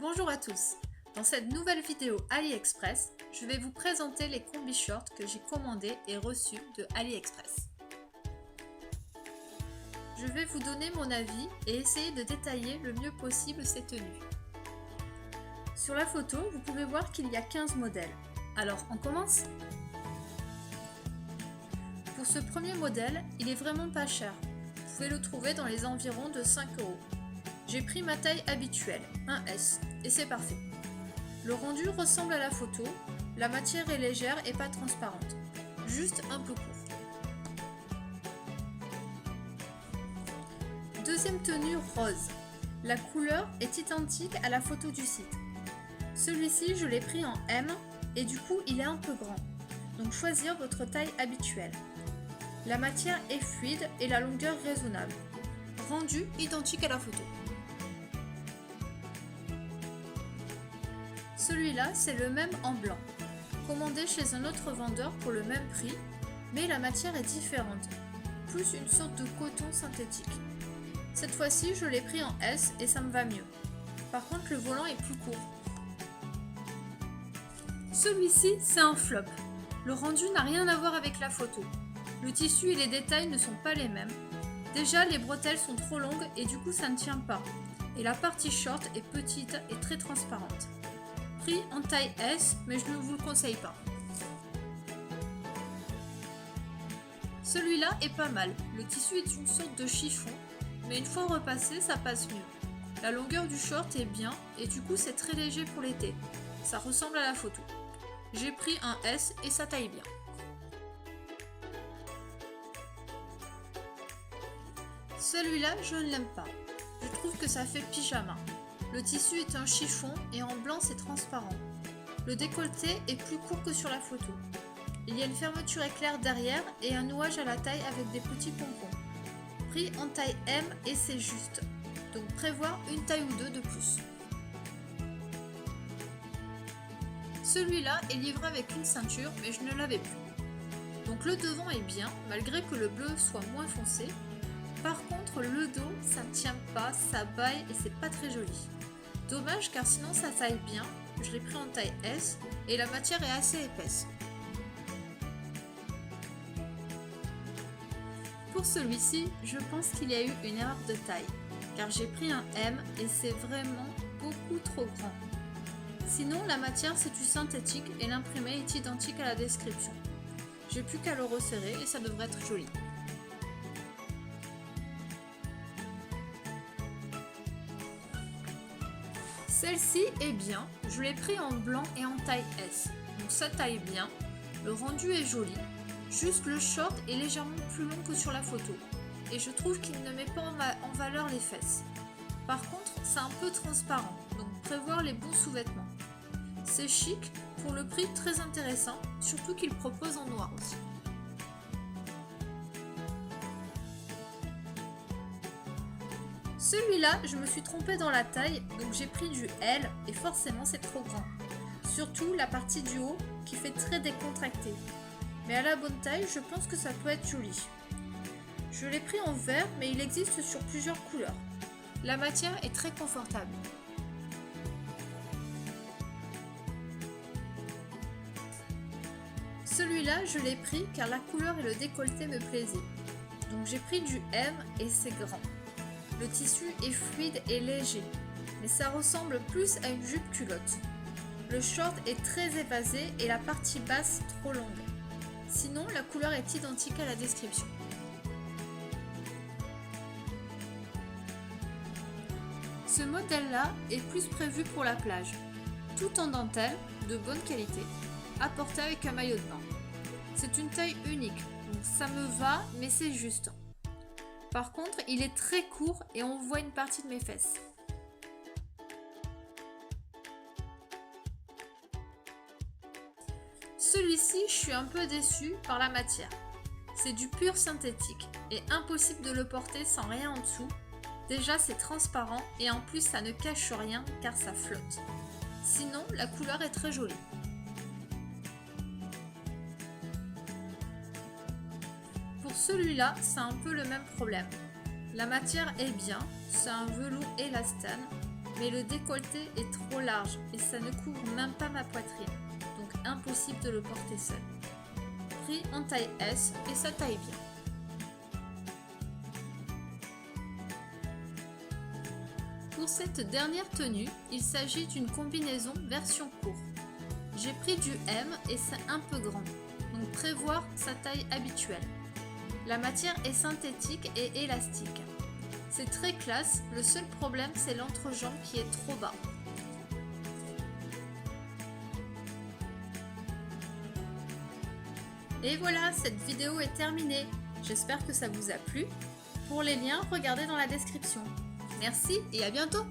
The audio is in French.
Bonjour à tous. Dans cette nouvelle vidéo AliExpress, je vais vous présenter les combis shorts que j'ai commandés et reçus de AliExpress. Je vais vous donner mon avis et essayer de détailler le mieux possible ces tenues. Sur la photo, vous pouvez voir qu'il y a 15 modèles. Alors, on commence ? Pour ce premier modèle, il est vraiment pas cher. Vous pouvez le trouver dans les environs de 5 €. J'ai pris ma taille habituelle, un S, et c'est parfait. Le rendu ressemble à la photo, la matière est légère et pas transparente, juste un peu court. Deuxième tenue rose. La couleur est identique à la photo du site. Celui-ci, je l'ai pris en M et du coup, il est un peu grand. Donc choisir votre taille habituelle. La matière est fluide et la longueur raisonnable. Rendu identique à la photo. Celui-là, c'est le même en blanc. Commandé chez un autre vendeur pour le même prix, mais la matière est différente. Plus une sorte de coton synthétique. Cette fois-ci, je l'ai pris en S et ça me va mieux. Par contre, le volant est plus court. Celui-ci, c'est un flop. Le rendu n'a rien à voir avec la photo. Le tissu et les détails ne sont pas les mêmes. Déjà, les bretelles sont trop longues et du coup, ça ne tient pas. Et la partie short est petite et très transparente. Pris en taille S, mais je ne vous le conseille pas. Celui-là est pas mal. Le tissu est une sorte de chiffon, mais une fois repassé, ça passe mieux. La longueur du short est bien et du coup, c'est très léger pour l'été. Ça ressemble à la photo. J'ai pris un S et ça taille bien. Celui-là, je ne l'aime pas. Je trouve que ça fait pyjama. Le tissu est un chiffon et en blanc c'est transparent. Le décolleté est plus court que sur la photo. Il y a une fermeture éclair derrière et un nouage à la taille avec des petits pompons. Pris en taille M et c'est juste. Donc prévoir une taille ou deux de plus. Celui-là est livré avec une ceinture mais je ne l'avais plus. Donc le devant est bien malgré que le bleu soit moins foncé. Par contre le dos ça ne tient pas, ça baille et c'est pas très joli. Dommage car sinon ça taille bien, je l'ai pris en taille S et la matière est assez épaisse. Pour celui-ci, je pense qu'il y a eu une erreur de taille car j'ai pris un M et c'est vraiment beaucoup trop grand. Sinon la matière c'est du synthétique et l'imprimé est identique à la description. J'ai plus qu'à le resserrer et ça devrait être joli. Celle-ci est bien, je l'ai pris en blanc et en taille S, donc ça taille bien, le rendu est joli, juste le short est légèrement plus long que sur la photo, et je trouve qu'il ne met pas en valeur les fesses. Par contre, c'est un peu transparent, donc prévoir les bons sous-vêtements. C'est chic, pour le prix très intéressant, surtout qu'il propose en noir aussi. Celui-là, je me suis trompée dans la taille, donc j'ai pris du L et forcément c'est trop grand. Surtout la partie du haut qui fait très décontracté. Mais à la bonne taille, je pense que ça peut être joli. Je l'ai pris en vert, mais il existe sur plusieurs couleurs. La matière est très confortable. Celui-là, je l'ai pris car la couleur et le décolleté me plaisaient. Donc j'ai pris du M et c'est grand. Le tissu est fluide et léger, mais ça ressemble plus à une jupe culotte. Le short est très évasé et la partie basse trop longue. Sinon, la couleur est identique à la description. Ce modèle-là est plus prévu pour la plage. Tout en dentelle, de bonne qualité, à porter avec un maillot de bain. C'est une taille unique, donc ça me va, mais c'est juste. Par contre, il est très court et on voit une partie de mes fesses. Celui-ci, je suis un peu déçue par la matière. C'est du pur synthétique et impossible de le porter sans rien en dessous. Déjà, c'est transparent et en plus, ça ne cache rien car ça flotte. Sinon, la couleur est très jolie. Pour celui-là, c'est un peu le même problème. La matière est bien, c'est un velours élastane, mais le décolleté est trop large et ça ne couvre même pas ma poitrine, donc impossible de le porter seul. Pris en taille S et ça taille bien. Pour cette dernière tenue, il s'agit d'une combinaison version court. J'ai pris du M et c'est un peu grand, donc prévoir sa taille habituelle. La matière est synthétique et élastique. C'est très classe, le seul problème c'est l'entrejambe qui est trop bas. Et voilà, cette vidéo est terminée. J'espère que ça vous a plu. Pour les liens, regardez dans la description. Merci et à bientôt!